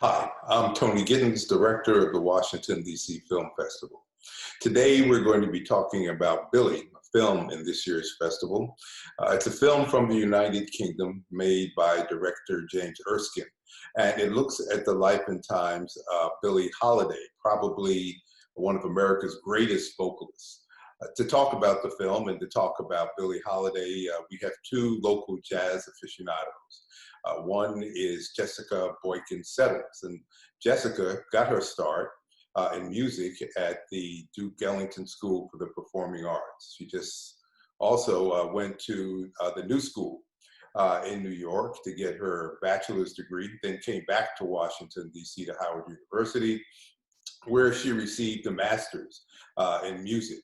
Hi, I'm Tony Giddens, director of the Washington, DC Film Festival. Today we're going to be talking about Billie, a film in this year's festival. It's a film from the United Kingdom made by director James Erskine, and it looks at the life and times of Billie Holiday, probably one of America's greatest vocalists. To talk about the film and to talk about Billie Holiday, we have two local jazz aficionados. One is Jessica Boykin-Settles, and Jessica got her start in music at the Duke Ellington School for the Performing Arts. She just also went to the New School in New York to get her bachelor's degree, then came back to Washington, D.C. to Howard University, where she received a master's in music.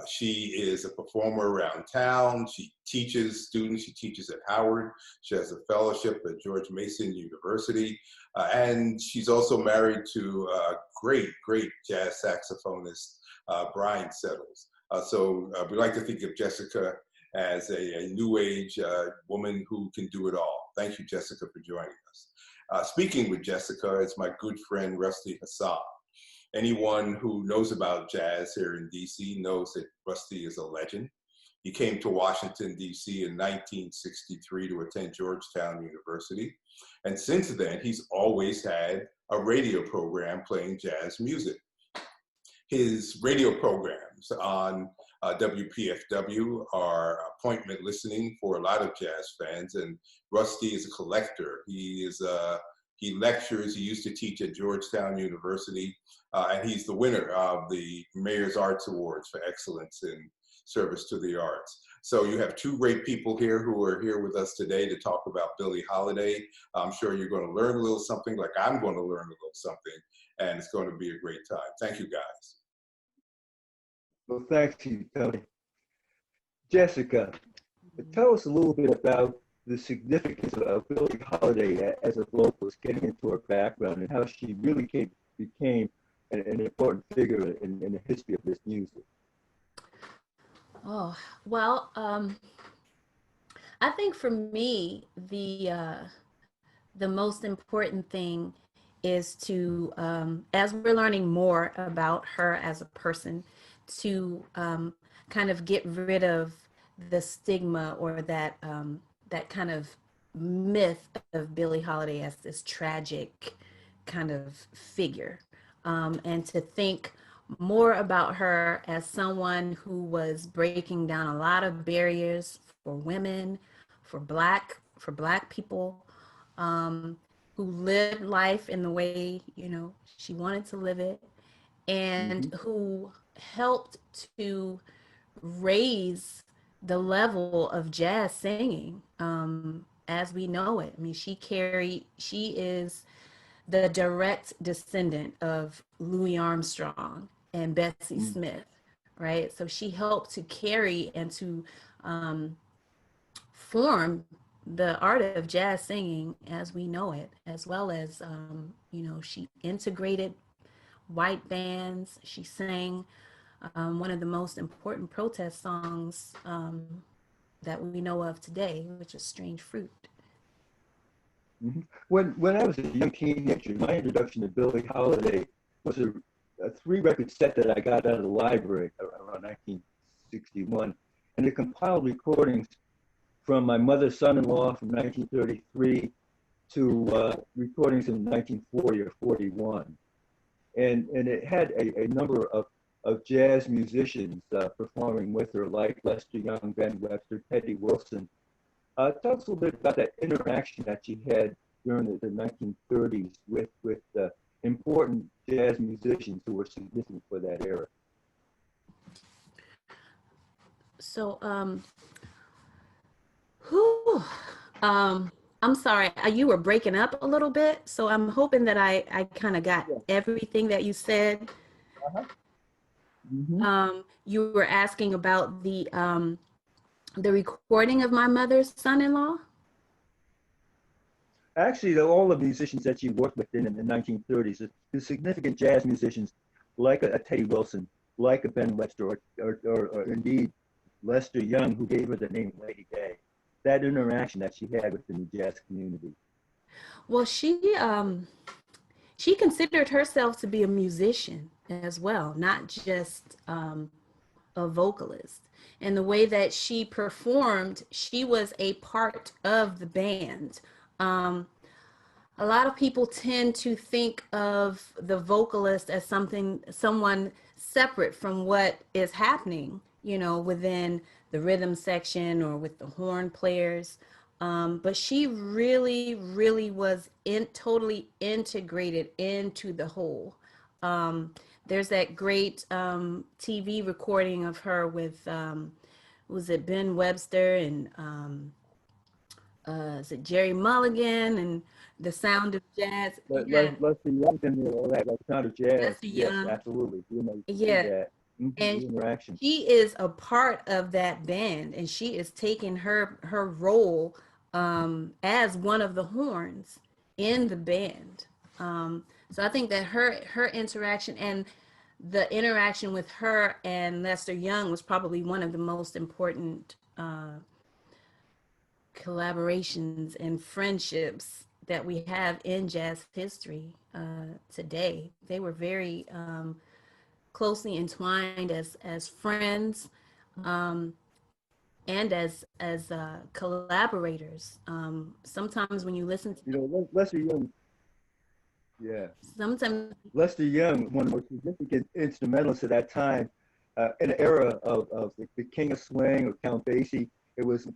She is a performer around town. She teaches students. She teaches at Howard. She has a fellowship at George Mason University. And she's also married to a great jazz saxophonist, Boykin-Settles. So we like to think of Jessica as a new age woman who can do it all. Thank you, Jessica, for joining us. Speaking with Jessica is my good friend, Rusty Hassan. Anyone who knows about jazz here in DC knows that Rusty is a legend. He came to Washington, DC in 1963 to attend Georgetown University. And since then, he's always had a radio program playing jazz music. His radio programs on WPFW are appointment listening for a lot of jazz fans, and Rusty is a collector. He lectures. He used to teach at Georgetown University, and he's the winner of the Mayor's Arts Awards for excellence in service to the arts. So you have two great people here who are here with us today to talk about Billie Holiday. I'm sure you're going to learn a little something, like I'm going to learn a little something, and it's going to be a great time. Thank you, guys. Well, thank you, Tony. Jessica, tell us a little bit about the significance of Billie Holiday as a vocalist, getting into her background and how she really became an important figure in the history of this music. Oh, well, I think for me, the most important thing is to, as we're learning more about her as a person, to kind of get rid of the stigma or that that kind of myth of Billie Holiday as this tragic kind of figure, and to think more about her as someone who was breaking down a lot of barriers for women, for black people, who lived life in the way, she wanted to live it, and who helped to raise the level of jazz singing as we know it. I mean, she is the direct descendant of Louis Armstrong and Bessie Smith, right? So she helped to carry and to form the art of jazz singing as we know it, as well as, she integrated white bands. She sang one of the most important protest songs that we know of today, which is Strange Fruit. When I was a young teenager, my introduction to Billie Holiday was a 3-record set that I got out of the library around 1961, and it compiled recordings from my mother's son-in-law from 1933 to recordings in 1940 or 41. And it had a number of jazz musicians performing with her, like Lester Young, Ben Webster, Teddy Wilson. Tell us a little bit about that interaction that she had during the 1930s with important jazz musicians who were significant for that era. So, I'm sorry, you were breaking up a little bit, so I'm hoping that I kind of got everything that you said. You were asking about the recording of my mother's son-in-law? Actually, all the musicians that she worked with in the 1930s, the significant jazz musicians like a Teddy Wilson, like a Ben Webster, or indeed Lester Young, who gave her the name Lady Day. That interaction that she had within the jazz community. Well, she she considered herself to be a musician as well, not just a vocalist. And the way that she performed, she was a part of the band. A lot of people tend to think of the vocalist as someone separate from what is happening, you know, within the rhythm section or with the horn players. But she really, really was totally integrated into the whole. There's that great TV recording of her with, was it Ben Webster and is it Jerry Mulligan and The Sound of Jazz? Yeah, Leslie Young and all that, like Sound of Jazz. Leslie Yes, Young. absolutely. You know, Yeah, that. and The interaction. she is a part of that band, and she is taking her role as one of the horns in the band. So I think that her interaction and the interaction with her and Lester Young was probably one of the most important collaborations and friendships that we have in jazz history today. They were very closely entwined as friends, and as collaborators. Sometimes when you listen to, You know, Lester Young. Yeah. sometimes, Lester Young, one of the most significant instrumentalists at that time, in the era of the King of Swing or Count Basie. It was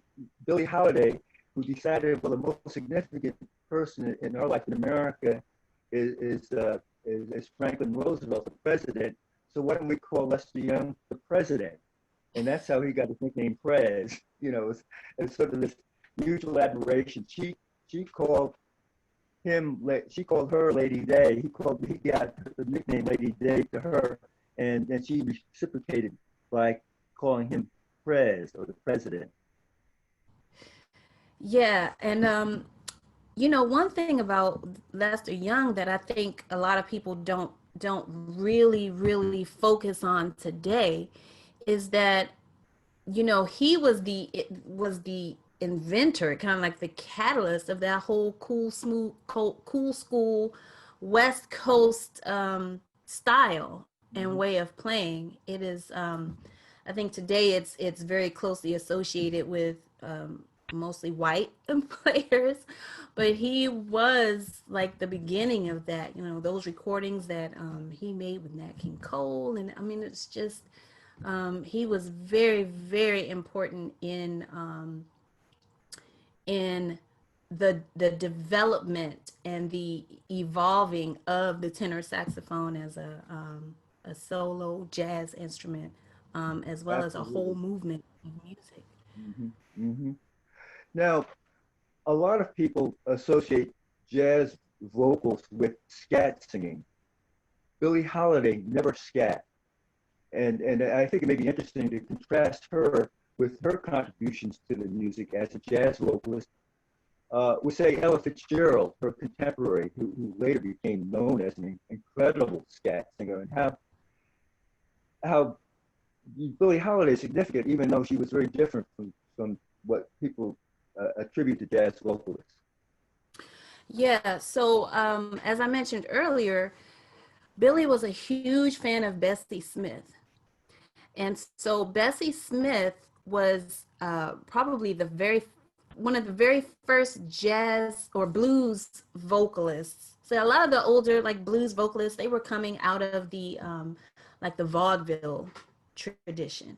Billie Holiday who decided, well, the most significant person in our life in America is Franklin Roosevelt, the president. So why don't we call Lester Young the president? And that's how he got his nickname Prez. You know, it's sort of this mutual admiration. She called she called her Lady Day. He got the nickname Lady Day to her, and then she reciprocated by calling him Prez or the president. yeah. And you know, one thing about Lester Young that I think a lot of people don't really focus on today is that, you know, he was the inventor, kind of like the catalyst of that whole cool school West Coast style and way of playing. It is, I think today it's very closely associated with mostly white players, but he was like the beginning of that. You know, those recordings that he made with Nat King Cole, and I mean, it's just he was very important in the development and the evolving of the tenor saxophone as a solo jazz instrument, as well as a whole movement of music. Now, a lot of people associate jazz vocals with scat singing. Billie Holiday never scat. And I think it may be interesting to contrast her with her contributions to the music as a jazz vocalist with, say, Ella Fitzgerald, her contemporary, who later became known as an incredible scat singer, and how Billie Holiday is significant, even though she was very different from what people attribute to jazz vocalists. Yeah, so as I mentioned earlier, Billie was a huge fan of Bessie Smith. And so Bessie Smith was probably one of the very first jazz or blues vocalists. So a lot of the older like blues vocalists, they were coming out of the like the vaudeville tradition.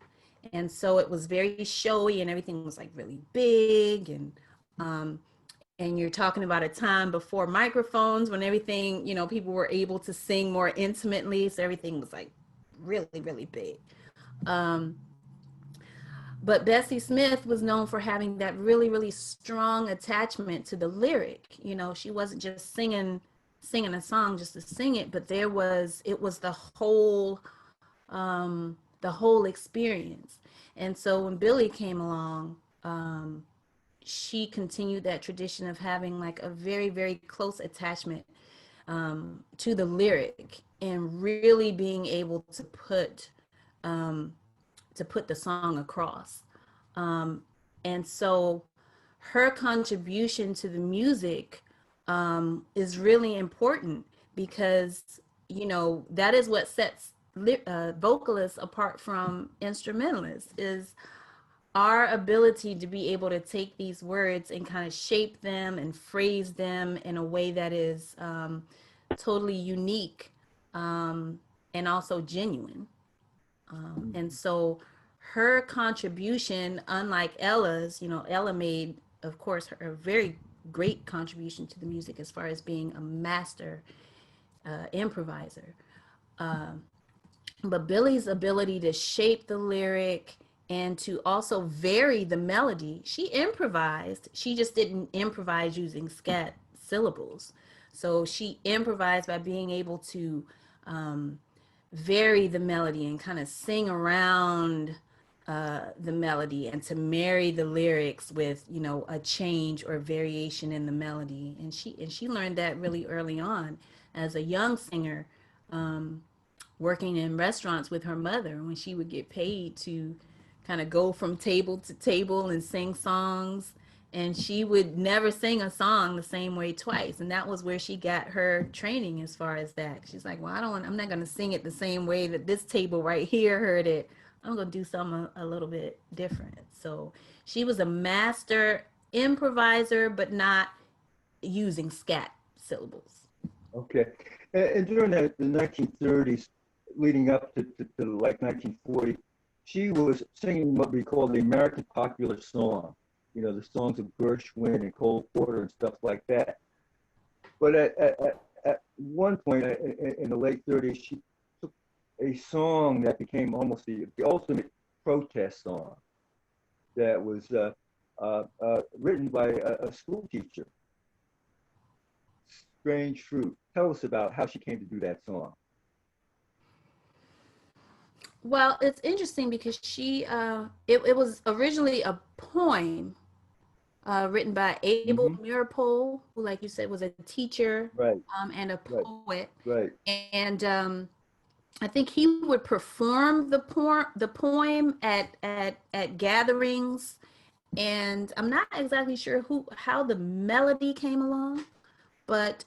And so it was very showy and everything was like really big, and you're talking about a time before microphones when everything, you know, people were able to sing more intimately. So everything was like really big. But Bessie Smith was known for having that really strong attachment to the lyric. You know, she wasn't just singing a song just to sing it, but it was the whole experience. And so when Billie came along, she continued that tradition of having like a very close attachment to the lyric and really being able to put the song across. And so her contribution to the music is really important because, you know, that is what sets vocalists apart from instrumentalists, is our ability to be able to take these words and kind of shape them and phrase them in a way that is totally unique, and also genuine. And so her contribution, unlike Ella's, you know, Ella made, of course, her a very great contribution to the music as far as being a master improviser. But Billie's ability to shape the lyric and to also vary the melody, she improvised. She just didn't improvise using scat syllables. So she improvised by being able to vary the melody and kind of sing around the melody, and to marry the lyrics with, you know, a change or variation in the melody. And she learned that really early on as a young singer, working in restaurants with her mother, when she would get paid to kind of go from table to table and sing songs. And she would never sing a song the same way twice. And that was where she got her training as far as that. She's like, well, I'm not going to sing it the same way that this table right here heard it. I'm going to do something a little bit different. So she was a master improviser, but not using scat syllables. Okay. And during the 1930s, leading up to like 1940, she was singing what we call the American popular song. You know, the songs of Gershwin and Cole Porter and stuff like that. But at one point in the late 30s, she took a song that became almost the ultimate protest song that was written by a school teacher. Strange Fruit. Tell us about how she came to do that song. Well, it's interesting because she, it was originally a poem written by Abel Meeropol, who, like you said, was a teacher, right, and a poet. Right. And I think he would perform the poem at gatherings. And I'm not exactly sure how the melody came along, but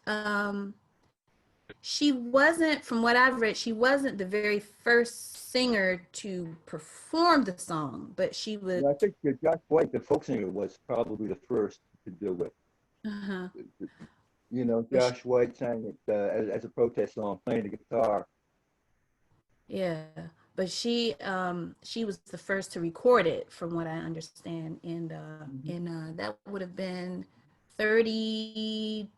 she wasn't, from what I've read, she wasn't the very first singer to perform the song, but she was. Yeah, I think that Josh White, the folk singer, was probably the first to do it. You know, Josh White sang it as a protest song, playing the guitar. Yeah, but she was the first to record it, from what I understand, and that would have been 30.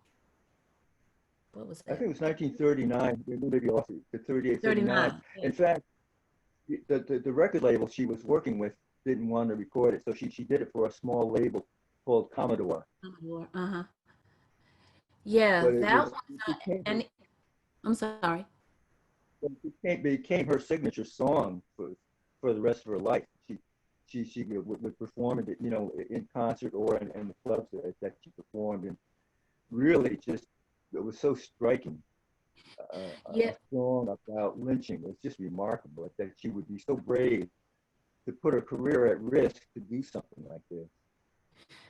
What was that? I think it was 1939, maybe off to 38, 39. Yeah. In fact, the record label she was working with didn't want to record it, so she did it for a small label called Commodore. Yeah, that was, and I'm sorry. It became her signature song for the rest of her life. She would perform it, you know, in concert or in the clubs that she performed, and really just, it was so striking. A song about lynching was just remarkable, that she would be so brave to put her career at risk to do something like this.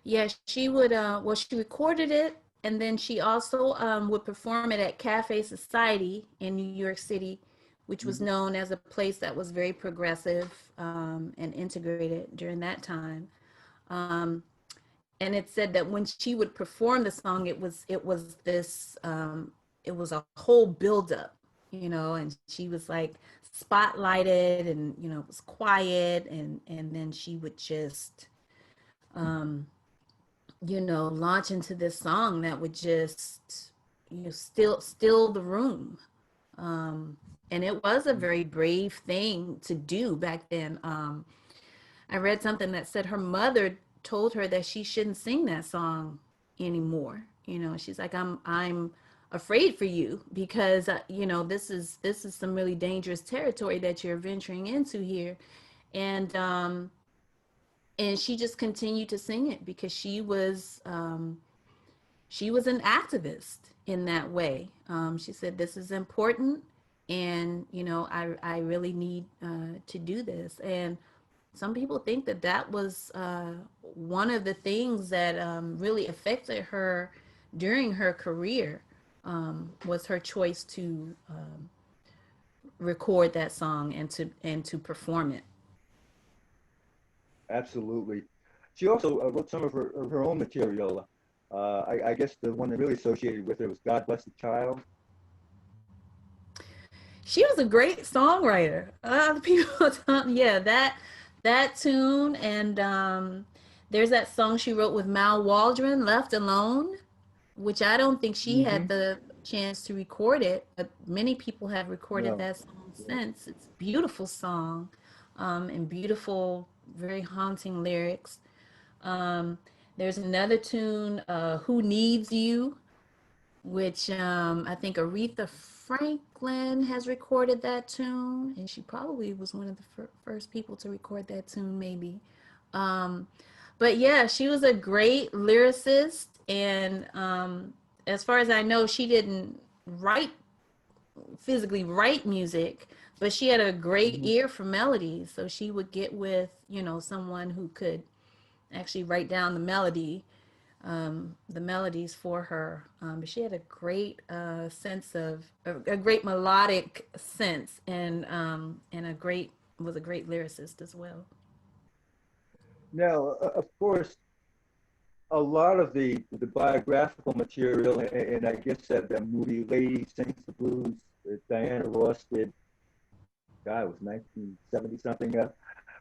Yeah, she would, well, she recorded it, and then she also would perform it at Cafe Society in New York City, which was known as a place that was very progressive and integrated during that time. And it said that when she would perform the song, it was this, it was a whole buildup, you know, and she was like spotlighted, and, you know, it was quiet, and then she would just, you know, launch into this song that would just, you know, still the room. And it was a very brave thing to do back then. I read something that said her mother told her that she shouldn't sing that song anymore. You know, she's like, I'm afraid for you, because you know, this is some really dangerous territory that you're venturing into here. And she just continued to sing it because she was an activist in that way. She said, this is important, and, you know, I really need to do this. And some people think that was one of the things that really affected her during her career. was her choice to record that song and to perform it. Absolutely. She also wrote some of her own material. I guess the one that really associated with her was God Bless the Child. She was a great songwriter. People, yeah, that tune, and there's that song she wrote with Mal Waldron, "Left Alone," which I don't think she had the chance to record it, but many people have recorded that song since. It's a beautiful song, and beautiful, very haunting lyrics. There's another tune, "Who Needs You," which I think Aretha Franklin has recorded that tune, and she probably was one of the first people to record that tune, maybe. But yeah, she was a great lyricist, and as far as I know, she didn't physically write music, but she had a great ear for melodies, so she would get with, someone who could actually write down the melodies for her. But she had a great sense of a great melodic sense, and was a great lyricist as well. Now, of course, a lot of the biographical material, and I guess that movie Lady Sings the Blues that Diana Ross did, God, it was 1970 something,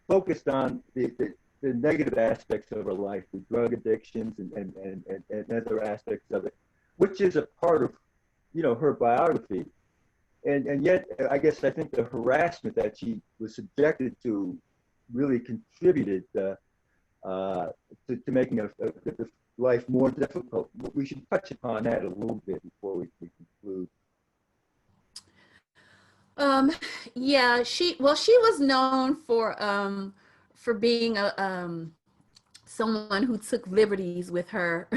focused on the negative aspects of her life, the drug addictions and other aspects of it, which is a part of, her biography. And yet, I think the harassment that she was subjected to really contributed to making a life more difficult. We should touch upon that a little bit before we conclude. Yeah, she was known for being someone who took liberties with her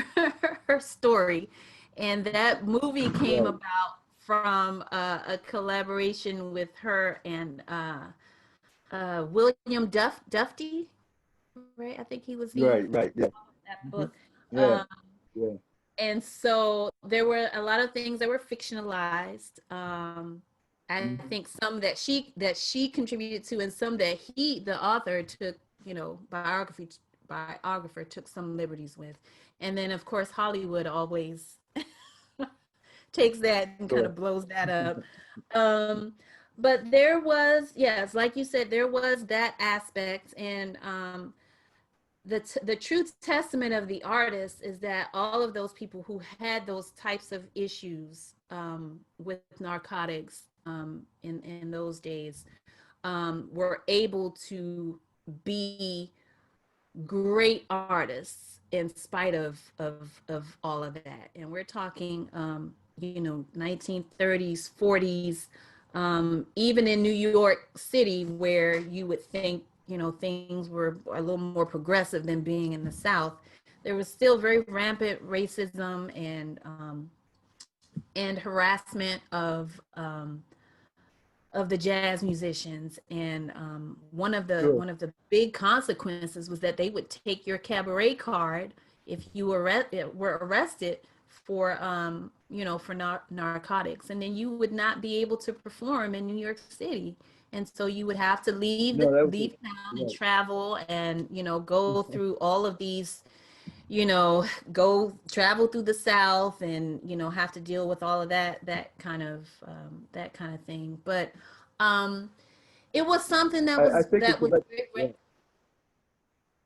her story, and that movie came about from a collaboration with her and William Dufty, right? I think he was right, yeah. That book. Yeah. And so there were a lot of things that were fictionalized. I think some that she contributed to, and some that the author took, biographer took some liberties with. And then of course Hollywood always takes that and kind of blows that up. But there was, yes, like you said, there was that aspect, and the true testament of the artist is that all of those people who had those types of issues with narcotics in those days were able to be great artists in spite of all of that. And we're talking 1930s, 40s, even in New York City, where you would think things were a little more progressive than being in the South. There was still very rampant racism and harassment of the jazz musicians, and one of the big consequences was that they would take your cabaret card if you were arrested for narcotics, and then you would not be able to perform in New York City. And so you would have to leave town and travel and, go through all of these, go travel through the South and, have to deal with all of that kind of thing. But it was something that was,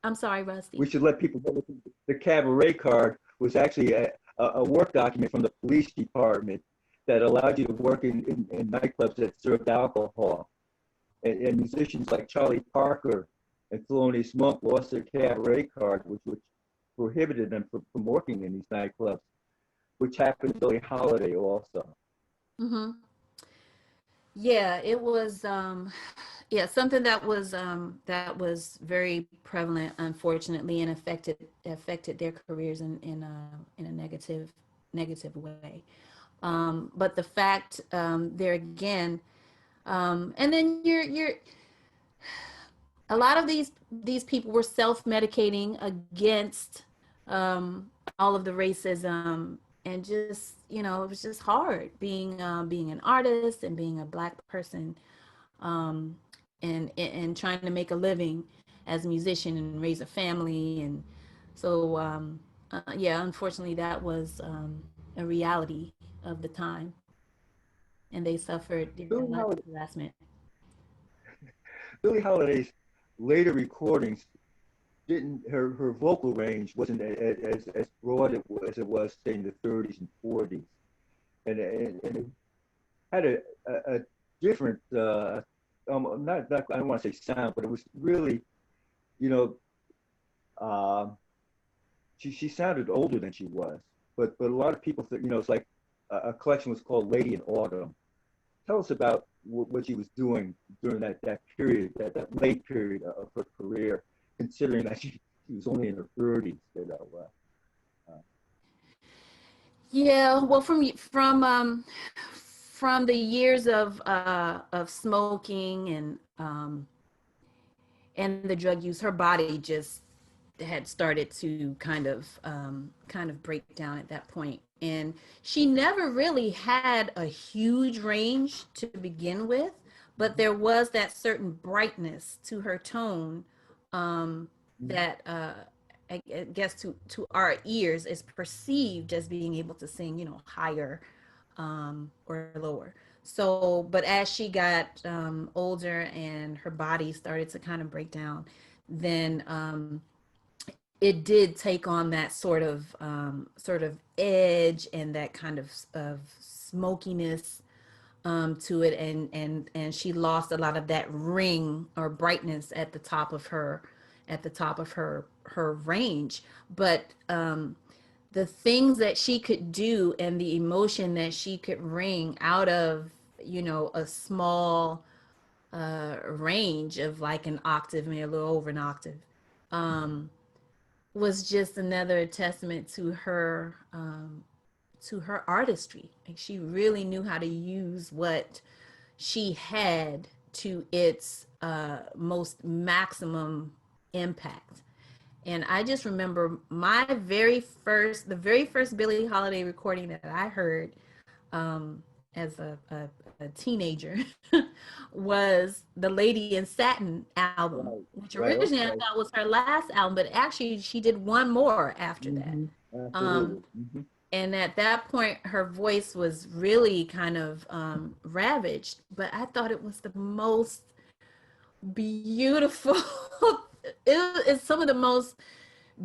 I'm sorry, Rusty. We should let people know the cabaret card was actually a work document from the police department that allowed you to work in nightclubs that served alcohol. And musicians like Charlie Parker and Thelonious Monk lost their cabaret card, which prohibited them from working in these nightclubs, which happened to Billie Holiday also. Mm-hmm. Yeah, it was something that was very prevalent, unfortunately, and affected their careers in a negative way. But the fact there again. And then you're a lot of these people were self-medicating against all of the racism and just, it was just hard being an artist and being a Black person, um, and trying to make a living as a musician and raise a family. And so, yeah, unfortunately, that was a reality of the time, and they suffered a Billie lot of Holiday, harassment. Billie Holiday's later recordings didn't her vocal range wasn't as broad as it was say in the 30s and 40s, and it had a different not I don't want to say sound, but it was really, you know, uh, she sounded older than she was, but a lot of people think, it's like a collection was called Lady in Autumn. Tell us about what she was doing during that period, that late period of her career, considering that she was only in her 30s, Yeah, well, from the years of smoking and the drug use, her body just had started to kind of break down at that point. And she never really had a huge range to begin with, but there was that certain brightness to her tone, that I guess to our ears is perceived as being able to sing, higher, or lower. So, but as she got older and her body started to kind of break down, then it did take on that sort of edge and that kind of smokiness to it, and she lost a lot of that ring or brightness at the top of her range. But the things that she could do and the emotion that she could wring out of, a small range of like an octave, maybe a little over an octave, um, was just another testament to her artistry. Like, she really knew how to use what she had to its most maximum impact. And I just remember the very first Billie Holiday recording that I heard, as a teenager, was the Lady in Satin album, right, which right, originally I okay, thought was her last album, but actually she did one more after that. Um, absolutely. and at that point, her voice was really kind of ravaged, but I thought it was the most beautiful. It's some of the most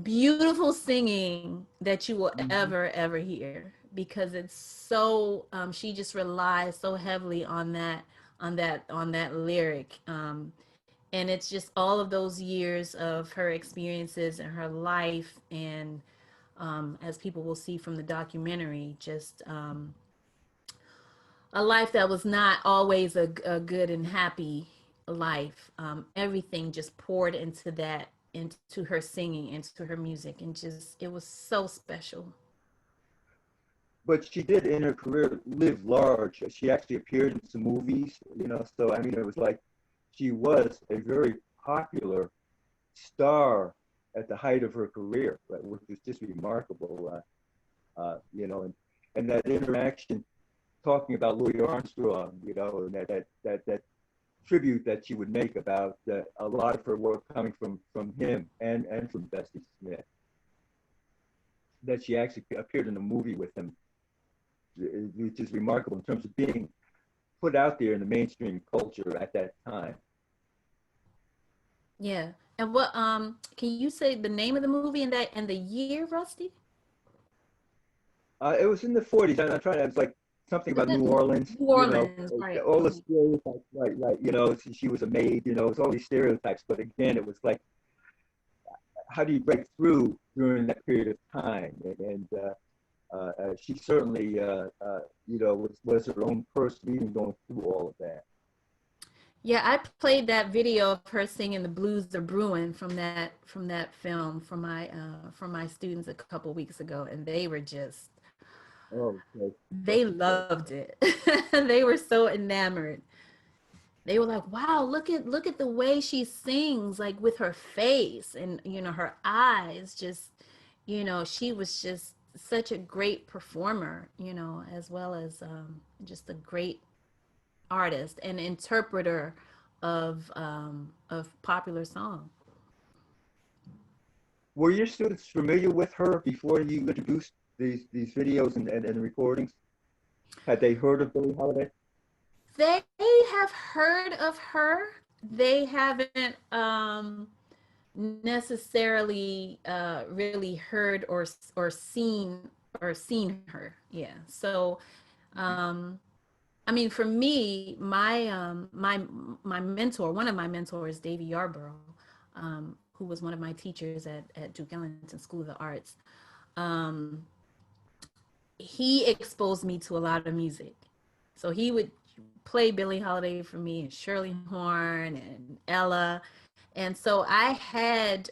beautiful singing that you will ever hear, because it's so she just relies so heavily on that lyric, and it's just all of those years of her experiences and her life, and as people will see from the documentary, just a life that was not always a good and happy life. Everything just poured into her singing, into her music, and just it was so special. But she did in her career live large. She actually appeared in some movies, so I mean, it was like she was a very popular star at the height of her career, right, which was just remarkable, and that interaction talking about Louis Armstrong, and that tribute that she would make about a lot of her work coming from him and from Bessie Smith, that she actually appeared in a movie with him, which is remarkable in terms of being put out there in the mainstream culture at that time. Yeah. And what can you say the name of the movie and the year, Rusty? It was in the 40s. I'm trying to, it was like something Was about it New Orleans, New Orleans, right? all the stereotypes, right, she was a maid, it's all these stereotypes. But again, it was like, how do you break through during that period of time? And she certainly, was her own person, even going through all of that. Yeah, I played that video of her singing "The Blues Are Brewing" from that film for my students a couple weeks ago, and Oh, okay. they loved it. They were so enamored. They were like, "Wow, look at the way she sings, like with her face and her eyes. Just, she was just such a great performer, you know, as well as just a great artist and interpreter of popular song. Were your students familiar with her before you introduced these videos and recordings? Had they heard of Billie Holiday? They have heard of her. They haven't necessarily really heard or seen her. Yeah. So I mean, for me, my mentor, one of my mentors, Davy Yarborough, who was one of my teachers at Duke Ellington School of the Arts, he exposed me to a lot of music. So he would play Billie Holiday for me, and Shirley Horn and Ella. And so I had,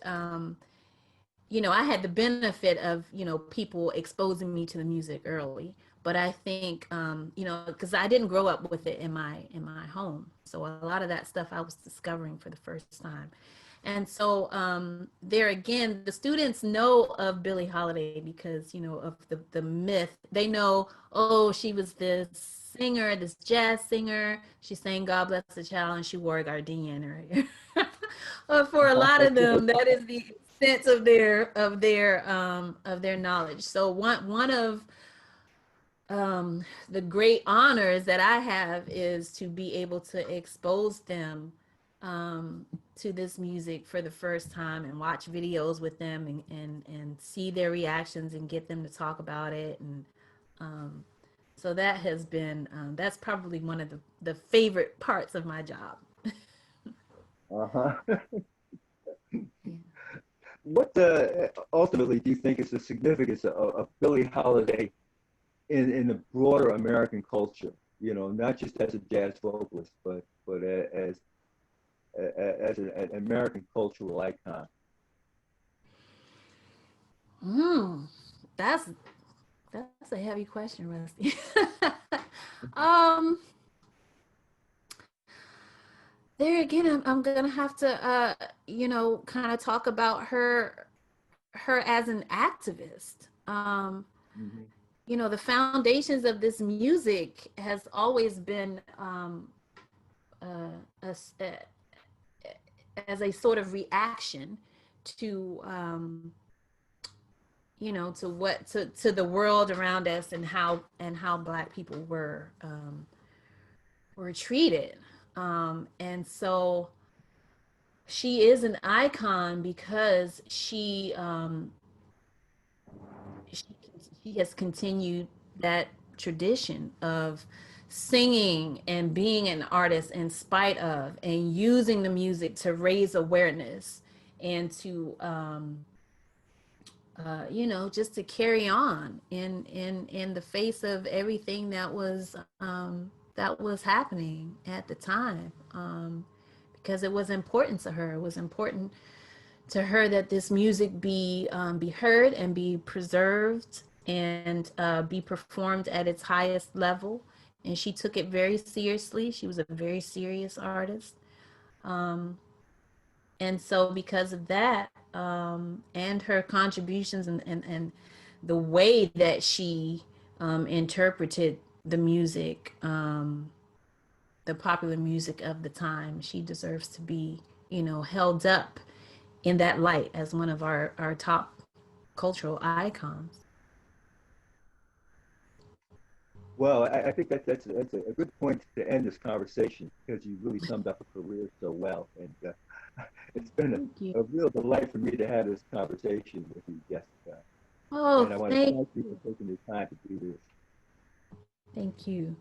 you know, I had the benefit of, you know, people exposing me to the music early. But I think, you know, because I didn't grow up with it in my home. So a lot of that stuff I was discovering for the first time. And so there again, the students know of Billie Holiday because, you know, of the myth. They know, oh, she was this singer, this jazz singer. She sang God Bless the Child and she wore a gardenia in her hair. For a lot of them, that is the sense of their knowledge. So one of the great honors that I have is to be able to expose them to this music for the first time and watch videos with them and see their reactions and get them to talk about it. And so that has been, that's probably one of the favorite parts of my job. Uh-huh. What ultimately do you think is the significance of Billie Holiday in the broader American culture? You know, not just as a jazz vocalist, but as an American cultural icon. That's a heavy question, Rusty. There again, I'm gonna have to, you know, kind of talk about her as an activist. You know, the foundations of this music has always been as a sort of reaction to you know, to the world around us and how Black people were treated. And so she is an icon because she has continued that tradition of singing and being an artist in spite of, and using the music to raise awareness and to you know, just to carry on in the face of everything that was happening at the time, because it was important to her. It was important to her that this music be heard and be preserved and be performed at its highest level. And she took it very seriously. She was a very serious artist. And so because of that, and her contributions and the way that she interpreted the music, the popular music of the time, she deserves to be, you know, held up in that light as one of our top cultural icons. Well, I think that's a good point to end this conversation, because you really summed up a career so well. And it's been a real delight for me to have this conversation with you, Jessica. Oh, and I want to thank you for taking the time to do this. Thank you.